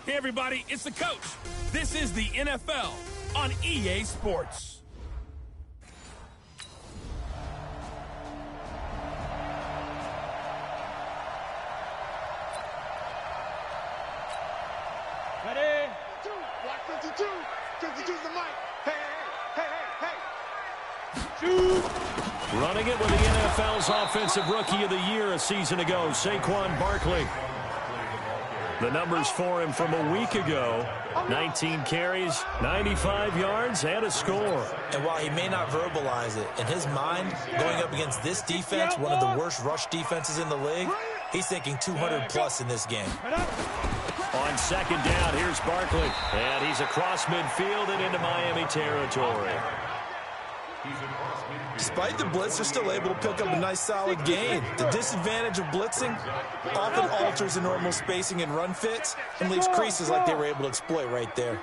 Hey, everybody, it's the coach. This is the NFL on EA Sports. Ready? Block 52. 52's the mic. Hey. Shoot. Running it with the NFL's Offensive Rookie of the Year a season ago, Saquon Barkley. The numbers for him from a week ago: 19 carries, 95 yards, and a score. And while he may not verbalize it, in his mind, going up against this defense, one of the worst rush defenses in the league, he's thinking 200-plus in this game. On second down, here's Barkley. And he's across midfield and into Miami territory. Despite the blitz, they're still able to pick up a nice solid gain. The disadvantage of blitzing often alters the normal spacing and run fits and leaves creases like they were able to exploit right there.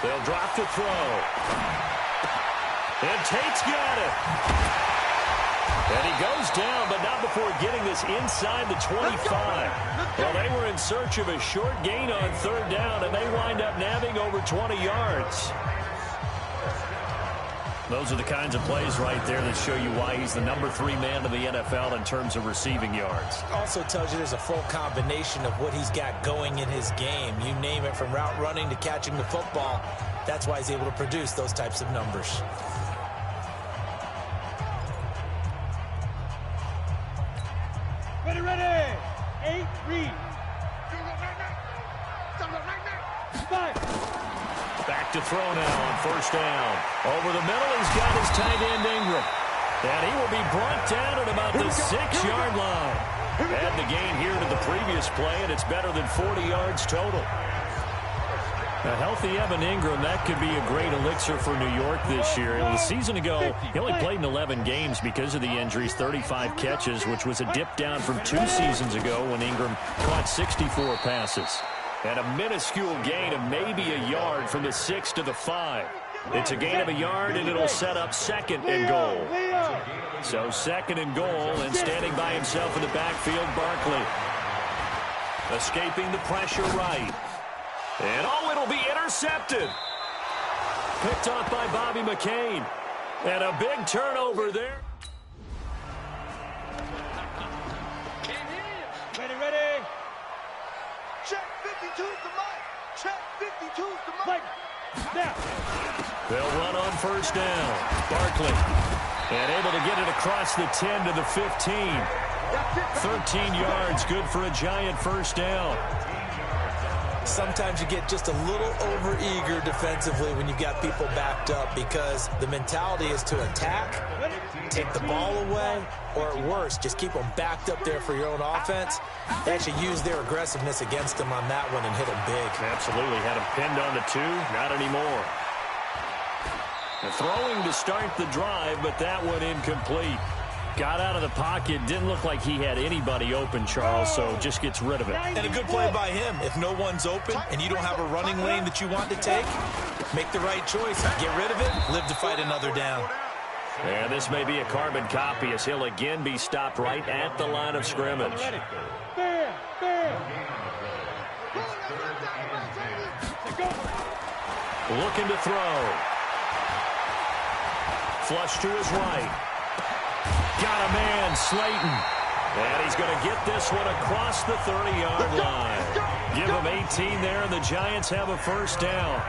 They'll drop to throw. And Tate's got it. And he goes down, but not before getting this inside the 25. Well, they were in search of a short gain on third down, and they wind up nabbing over 20 yards. Those are the kinds of plays right there that show you why he's the number 3 man in the NFL in terms of receiving yards. Also tells you there's a full combination of what he's got going in his game. You name it, from route running to catching the football. That's why he's able to produce those types of numbers. Ready. 8, read. 5. Back to throw now on first down. Over the middle, he's got his tight end Ingram. And he will be brought down at about the 6-yard line. Add the gain here to the previous play, and it's better than 40 yards total. A healthy Evan Ingram, that could be a great elixir for New York this year. A season ago, he only played in 11 games because of the injuries, 35 catches, which was a dip down from 2 seasons ago when Ingram caught 64 passes. And a minuscule gain of maybe a yard from the 6 to the 5. It's a gain of a yard, and it'll set up second and goal. So second and goal, and standing by himself in the backfield, Barkley. Escaping the pressure right. And it'll be intercepted. Picked off by Bobby McCain. And a big turnover there. Ready. Check 52's the mic. Check 52's the mic. Now. They'll run on first down. Barkley. And able to get it across the 10 to the 15. 13 yards, good for a giant first down. Sometimes you get just a little over-eager defensively when you've got people backed up, because the mentality is to attack, take the ball away, or at worst, just keep them backed up there for your own offense. They actually use their aggressiveness against them on that one and hit them big. Absolutely. Had him pinned on the 2. Not anymore. The throwing to start the drive, but that one incomplete. Got out of the pocket. Didn't look like he had anybody open, Charles, so just gets rid of it. And a good play by him. If no one's open and you don't have a running lane that you want to take, make the right choice. Get rid of it, live to fight another down. And this may be a carbon copy, as he'll again be stopped right at the line of scrimmage. Looking to throw. Flush to his right. Got a man, Slayton. And he's going to get this one across the 30-yard line. Give him 18 there, and the Giants have a first down.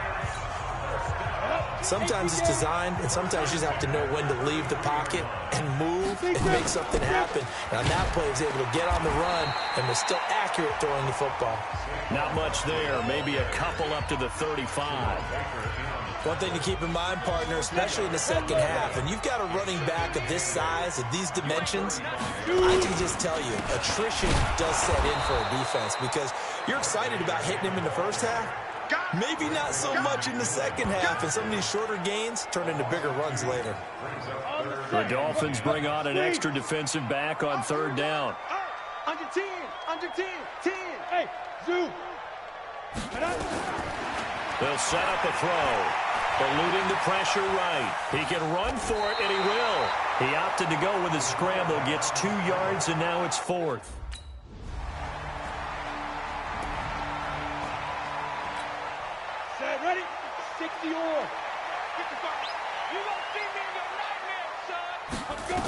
Sometimes it's designed, and sometimes you just have to know when to leave the pocket and move and make something happen. And on that play, he was able to get on the run and was still accurate throwing the football. Not much there. Maybe a couple up to the 35. One thing to keep in mind, partner, especially in the second half, and you've got a running back of this size, of these dimensions, I can just tell you, attrition does set in for a defense, because you're excited about hitting him in the first half, maybe not so much in the second half, and some of these shorter gains turn into bigger runs later. The Dolphins bring on an extra defensive back on third down. Under 10, 10. Hey, zoom. They'll set up a throw. Eluding the pressure right. He can run for it, and he will. He opted to go with a scramble, gets 2 yards, and now it's 4th. Ready? 60 or. 55. You won't see me in your nightmares, son. Let's go.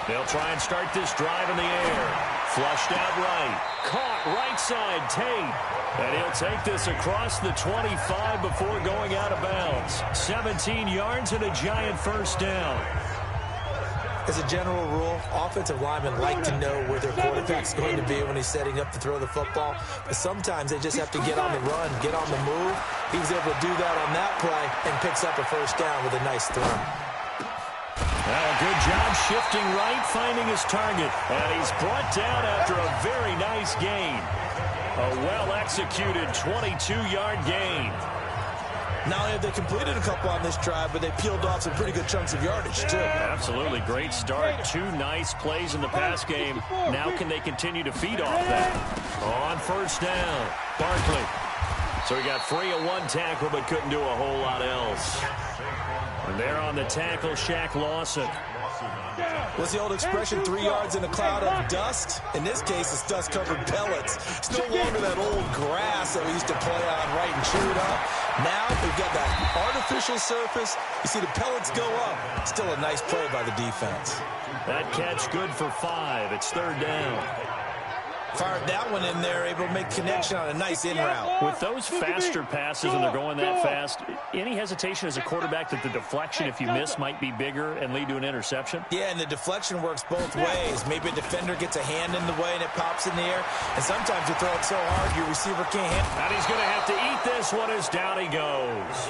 They'll try and start this drive in the air. Flushed out right. Caught right side, Tate. And he'll take this across the 25 before going out of bounds. 17 yards and a giant first down. As a general rule, offensive linemen like to know where their quarterback's going to be when he's setting up to throw the football. But sometimes they just have to get on the run, get on the move. He was able to do that on that play and picks up a first down with a nice throw. Well, a good job shifting right, finding his target. And he's brought down after a very nice gain. A well-executed 22-yard gain. Not only have they completed a couple on this drive, but they peeled off some pretty good chunks of yardage, too. Absolutely. Great start. 2 nice plays in the pass game. Now can they continue to feed off that? On first down, Barkley. So he got free of 1 tackle, but couldn't do a whole lot else. And there on the tackle, Shaq Lawson. What's the old expression, 3 yards in a cloud of dust? In this case, it's dust-covered pellets. Still longer that old grass that we used to play on, right, and chew it up. Now we've got that artificial surface. You see the pellets go up. Still a nice play by the defense. That catch good for 5. It's third down. Fired that one in there, able to make connection on a nice in route. With those faster passes and they're going that fast, any hesitation as a quarterback that the deflection, if you miss, might be bigger and lead to an interception? Yeah, and the deflection works both ways. Maybe a defender gets a hand in the way and it pops in the air. And sometimes you throw it so hard your receiver can't handle it. And he's going to have to eat this one as down he goes.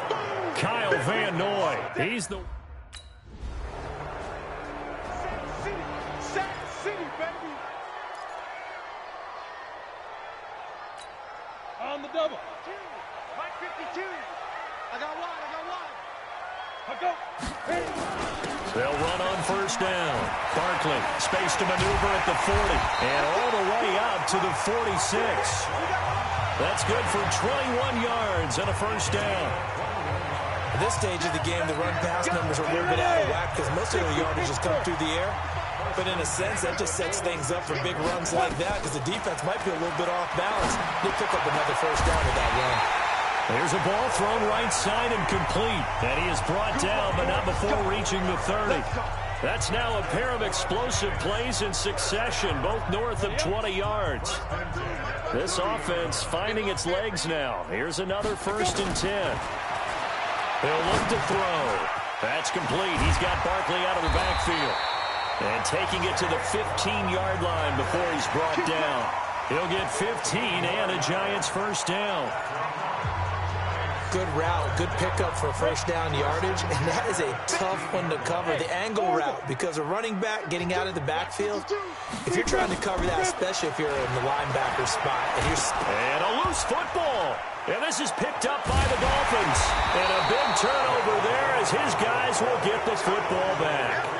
Kyle Van Noy. He's the... Sack City, baby. On the double. Mike 52. I got one. Let's go. Ready. They'll run on first down. Barkley, space to maneuver at the 40. And all the way out to the 46. That's good for 21 yards and a first down. At this stage of the game, the run-pass numbers are a little bit out of whack because most of the yardage has come through the air. But in a sense, that just sets things up for big runs like that because the defense might be a little bit off balance. They pick up another first down with that run. There's a ball thrown right side and complete. And he is brought down, but not before reaching the 30. That's now a pair of explosive plays in succession, both north of 20 yards. This offense finding its legs now. Here's another 1st and 10. They'll look to throw. That's complete. He's got Barkley out of the backfield. And taking it to the 15-yard line before he's brought down. He'll get 15 and a Giants first down. Good route, good pickup for first down yardage, and that is a tough one to cover, the angle route, because a running back getting out of the backfield, if you're trying to cover that, especially if you're in the linebacker spot. And a loose football. And this is picked up by the Dolphins. And a big turnover there as his guys will get the football back.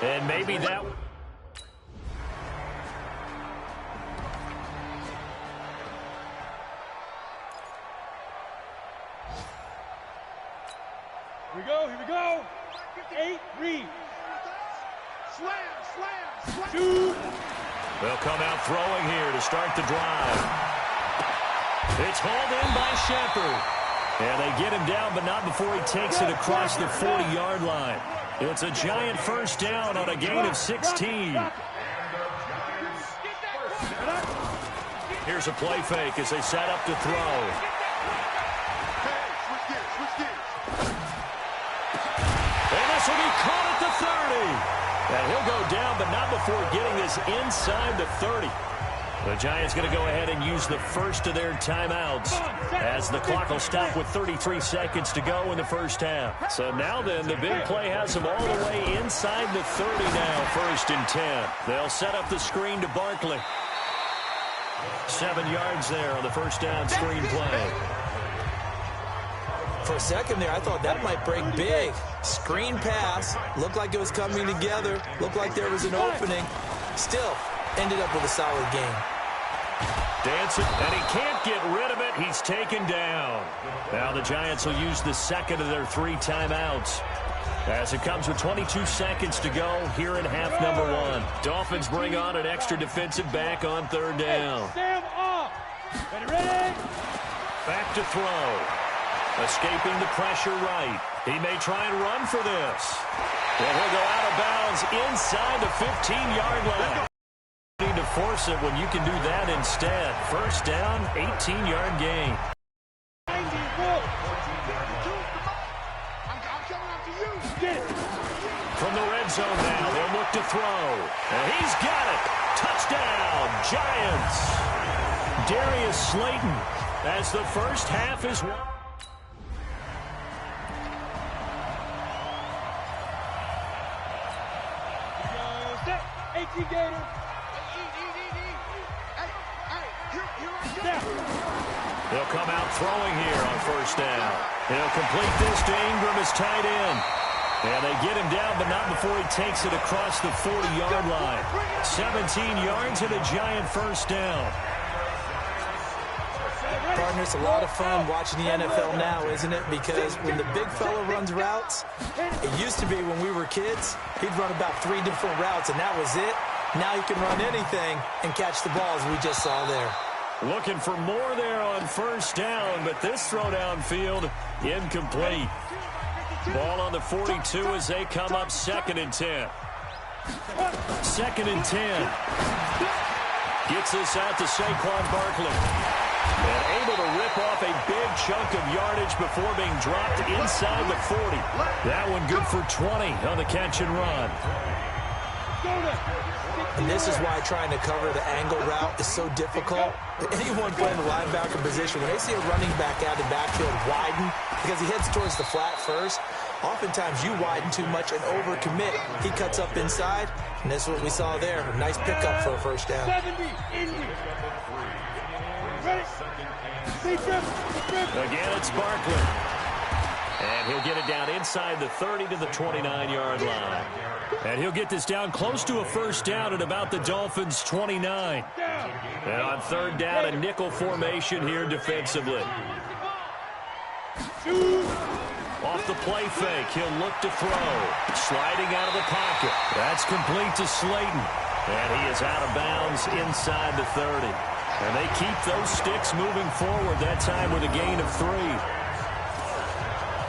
And maybe that... Here we go. 8, read. Slam. 2. They'll come out throwing here to start the drive. It's hauled in by Shepard. And they get him down, but not before he takes it across the 40-yard line. It's a Giant first down on a gain of 16. Here's a play fake as they set up to throw. And this will be caught at the 30. And he'll go down, but not before getting this inside the 30. The Giants going to go ahead and use the first of their timeouts as the clock will stop with 33 seconds to go in the first half. So now then, the big play has them all the way inside the 30 now, 1st and 10. They'll set up the screen to Barkley. 7 yards there on the first down screen play. For a second there, I thought that might break big. Screen pass, looked like it was coming together, looked like there was an opening. Still, ended up with a solid game. Dancing, and he can't get rid of it. He's taken down. Now the Giants will use the second of their 3 timeouts as it comes with 22 seconds to go here in half number 1. Dolphins bring on an extra defensive back on 3rd down. Sam off. Ready. Back to throw. Escaping the pressure right. He may try and run for this. And he'll go out of bounds inside the 15-yard line. You need to force it when you can do that instead. First down, 18-yard gain. From the red zone now, they'll look to throw. And he's got it. Touchdown, Giants. Darius Slayton as the first half is won. He'll come out throwing here on first down. He'll complete this to Ingram as tight end. And they get him down, but not before he takes it across the 40-yard line. 17 yards and a Giant first down. Partner, it's a lot of fun watching the NFL now, isn't it? Because when the big fella runs routes, it used to be when we were kids, he'd run about 3 different routes, and that was it. Now he can run anything and catch the ball, as we just saw there. Looking for more there on first down, but this throw downfield incomplete. Ball on the 42 as they come up 2nd and 10. 2nd and 10. Gets this out to Saquon Barkley. And able to rip off a big chunk of yardage before being dropped inside the 40. That one good for 20 on the catch and run. And this is why trying to cover the angle route is so difficult. Anyone playing the linebacker position, when they see a running back out of the backfield widen, because he heads towards the flat first, oftentimes you widen too much and overcommit. He cuts up inside, and that's what we saw there. A nice pickup for a first down. Again, it's Barkley. And he'll get it down inside the 30 to the 29-yard line. And he'll get this down close to a first down at about the Dolphins' 29. And on third down, a nickel formation here defensively. Off the play fake, he'll look to throw. Sliding out of the pocket. That's complete to Slayton. And he is out of bounds inside the 30. And they keep those sticks moving forward, that time with a gain of 3.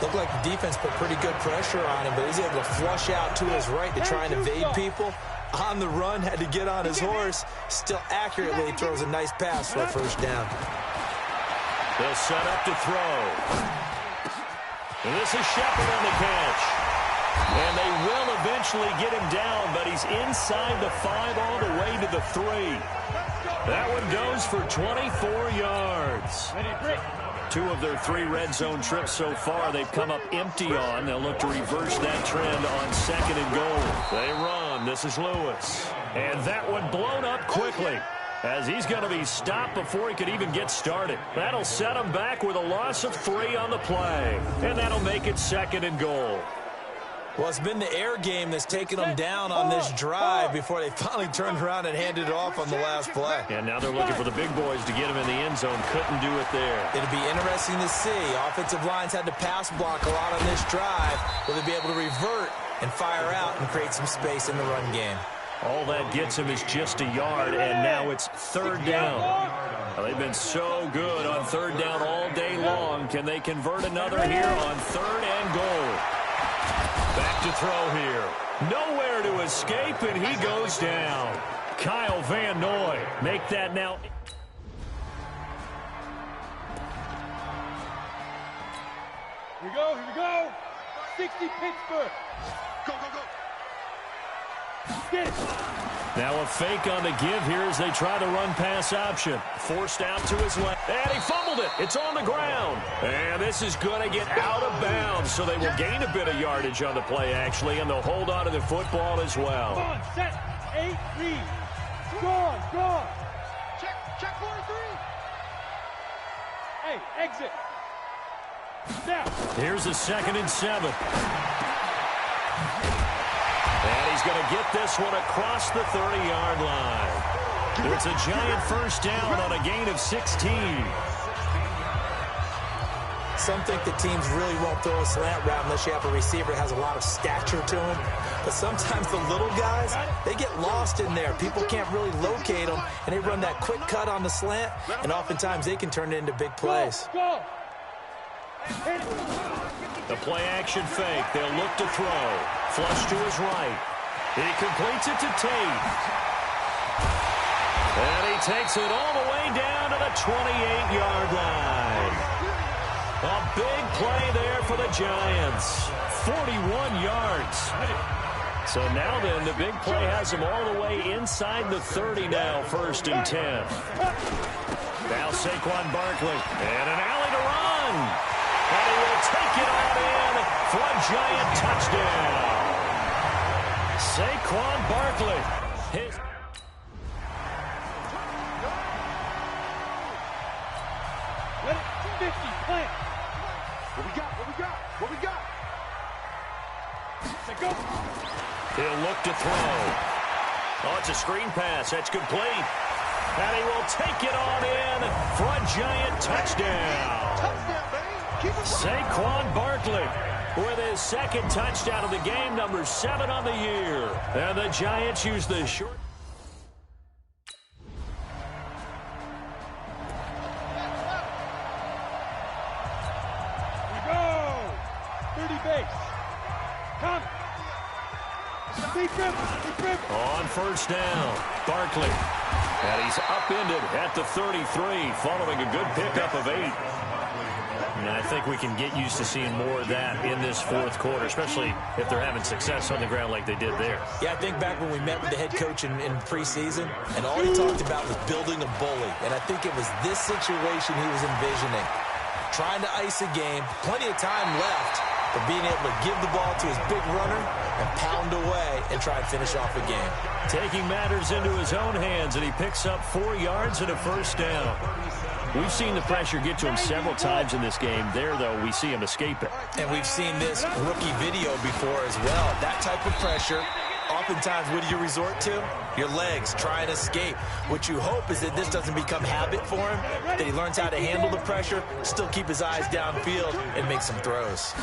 Looked like the defense put pretty good pressure on him, but he's able to flush out to his right to try and evade people. On the run, had to get on his horse. Still accurately throws a nice pass for a first down. They'll set up to throw. And this is Shepard on the catch. And they will eventually get him down, but he's inside the 5 all the way to the 3. That one goes for 24 yards. 2 of their 3 red zone trips so far they've come up empty on. They'll look to reverse that trend on 2nd and goal. They run. This is Lewis. And that one blown up quickly as he's going to be stopped before he could even get started. That'll set him back with a loss of 3 on the play. And that'll make it 2nd and goal. Well, it's been the air game that's taken them down on this drive before they finally turned around and handed it off on the last play. And now they're looking for the big boys to get him in the end zone. Couldn't do it there. It'll be interesting to see. Offensive lines had to pass block a lot on this drive. Will they be able to revert and fire out and create some space in the run game? All that gets him is just a yard, and now it's 3rd down. Well, they've been so good on 3rd down all day long. Can they convert another here on 3rd and goal? Back to throw here. Nowhere to escape, and he goes down. Kyle Van Noy make that now. Here we go, here we go. 60 Pittsburgh. Go, go, go. Get it. Now a fake on the give here as they try to run pass option. Forced out to his left. And he fumbled it. It's on the ground. And this is going to get out of bounds, so they will gain a bit of yardage on the play, actually, and they'll hold on to the football as well. Come on, set. 8, read. Gone, gone. Check 4-3. Hey, exit. Now. Here's a 2nd and 7. And he's going to get this one across the 30-yard line. It's a Giant first down on a gain of 16. Some think that teams really won't throw a slant route unless you have a receiver that has a lot of stature to him. But sometimes the little guys, they get lost in there. People can't really locate them, and they run that quick cut on the slant, and oftentimes they can turn it into big plays. Go. The play-action fake. They'll look to throw. Flush to his right. He completes it to Tate. And he takes it all the way down to the 28-yard line. A big play there for the Giants. 41 yards. So now then, the big play has him all the way inside the 30 now, 1st and 10. Now Saquon Barkley. And an alley to run. And he will take it on in for a Giant touchdown. Saquon Barkley. Let it 50, plant. What we got? What we got? What we got? Say go. He'll look to throw. Oh, it's a screen pass. That's complete. And he will take it on in for a Giant touchdown. Touchdown, baby. Keep it Saquon Barkley with his 2nd touchdown of the game, number 7 on the year. And the Giants use the short. We go. 30 base. Come. Deep rip. Deep rip. On 1st down, Barkley. And he's upended at the 33, following a good pickup of 8. And I think we can get used to seeing more of that in this 4th quarter, especially if they're having success on the ground like they did there. Yeah, I think back when we met with the head coach in preseason, and all he talked about was building a bully. And I think it was this situation he was envisioning. Trying to ice a game, plenty of time left, but being able to give the ball to his big runner and pound away and try and finish off a game. Taking matters into his own hands, and he picks up 4 yards and a 1st down. We've seen the pressure get to him several times in this game. There, though, we see him escape it. And we've seen this rookie video before as well. That type of pressure, oftentimes, what do you resort to? Your legs, try and escape. What you hope is that this doesn't become habit for him, that he learns how to handle the pressure, still keep his eyes downfield, and make some throws.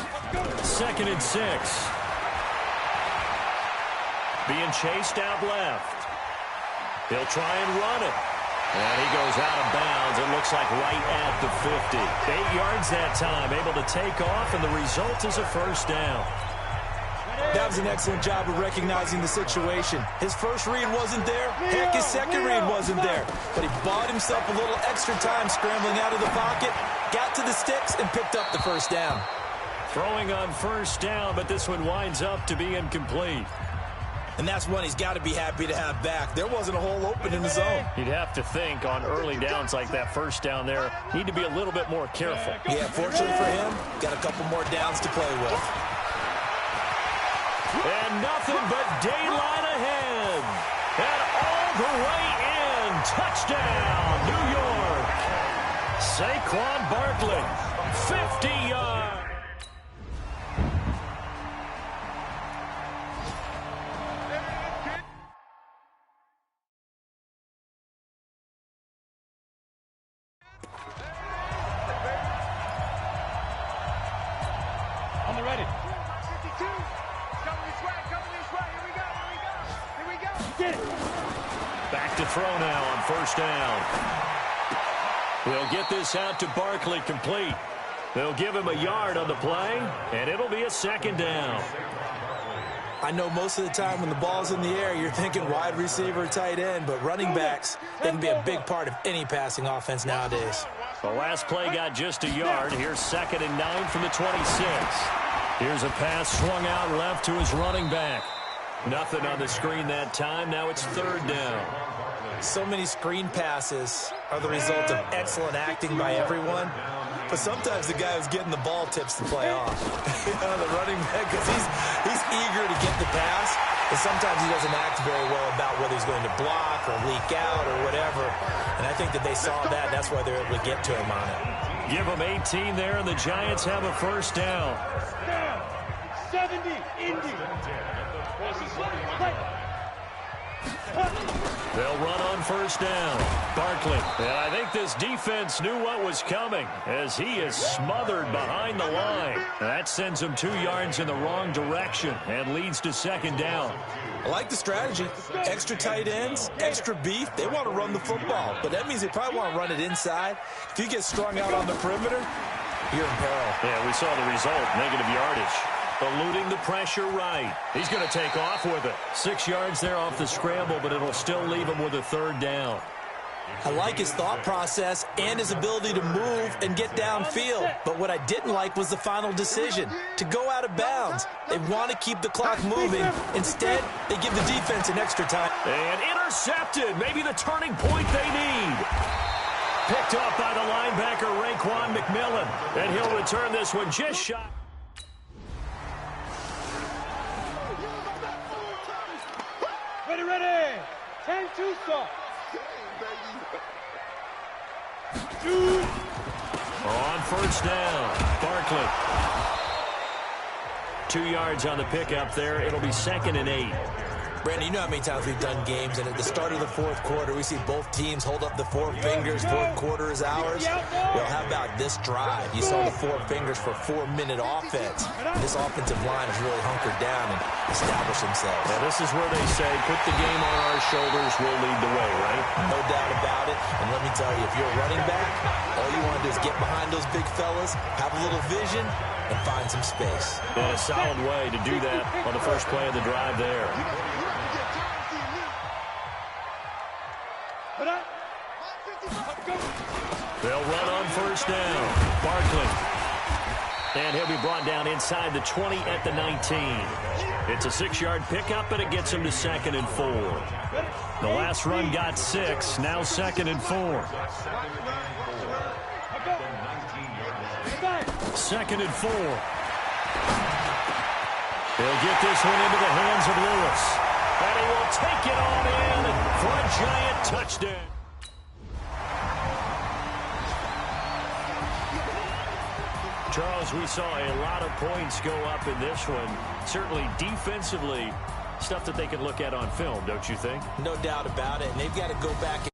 2nd and 6. Being chased out left. He'll try and run it. And he goes out of bounds. It looks like right at the 50. 8 yards that time, able to take off, and the result is a 1st down. That was an excellent job of recognizing the situation. His first read wasn't there. Heck, his second read wasn't there. But he bought himself a little extra time scrambling out of the pocket, got to the sticks, and picked up the 1st down. Throwing on 1st down, but this one winds up to be incomplete. And that's one he's got to be happy to have back. There wasn't a hole open in the zone. You'd have to think on early downs like that 1st down there, need to be a little bit more careful. Yeah, fortunately for him, got a couple more downs to play with. And nothing but daylight ahead. And all the way in. Touchdown, New York. Saquon Barkley, 50 yards. On the ready. 52. Coming this way. Coming this way. Here we go. Here we go. Here we go. Get it. Back to throw now on 1st down. We'll get this out to Barkley complete. They'll give him a yard on the play, and it'll be a 2nd down. I know most of the time when the ball's in the air, you're thinking wide receiver, tight end, but running backs, they can be a big part of any passing offense nowadays. The last play got just a yard. Here's 2nd and 9 from the 26. Here's a pass swung out left to his running back. Nothing on the screen that time. Now it's 3rd down. So many screen passes are the result of excellent acting by everyone. But sometimes the guy who's getting the ball tips the play off. The running back, because he's eager to get the pass. And sometimes he doesn't act very well about whether he's going to block or leak out or whatever. And I think that they saw that, and that's why they're able to get to him on it. Give them 18 there, and the Giants have a 1st down. 70, Indy. They'll run on first down. Barkley. And I think this defense knew what was coming as he is smothered behind the line. That sends him 2 yards in the wrong direction and leads to second down. I like the strategy. Extra tight ends, extra beef. They want to run the football, but that means they probably want to run it inside. If you get strung out on the perimeter, you're in peril. Yeah, we saw the result, negative yardage. Eluding the pressure right. He's going to take off with it. 6 yards there off the scramble, but it'll still leave him with a third down. I like his thought process and his ability to move and get downfield. But what I didn't like was the final decision, to go out of bounds. They want to keep the clock moving. Instead, they give the defense an extra time. And intercepted. Maybe the turning point they need. Picked off by the linebacker, Raekwon McMillan. And he'll return this one just shy. Ready. 10-2 stop. On first down, Barkley. 2 yards on the pickup there. It'll be 2nd and 8. Brandon, you know how many times we've done games, and at the start of the fourth quarter, we see both teams hold up the 4 fingers, fourth quarter is ours. Well, how about this drive? You saw the 4 fingers for 4-minute offense. This offensive line has really hunkered down and established themselves. Now, this is where they say, put the game on our shoulders, we'll lead the way, right? No doubt about it. And let me tell you, if you're a running back, all you want to do is get behind those big fellas, have a little vision, and find some space. And a solid way to do that on the first play of the drive there. They'll run on first down. Barkley. And he'll be brought down inside the 20 at the 19. It's a 6-yard pickup, and it gets him to 2nd and 4. The last run got 6, now 2nd and 4. 2nd and 4. He'll get this one into the hands of Lewis. And he will take it on in for a giant touchdown. Charles, we saw a lot of points go up in this one. Certainly defensively, stuff that they can look at on film, don't you think? No doubt about it. And they've got to go back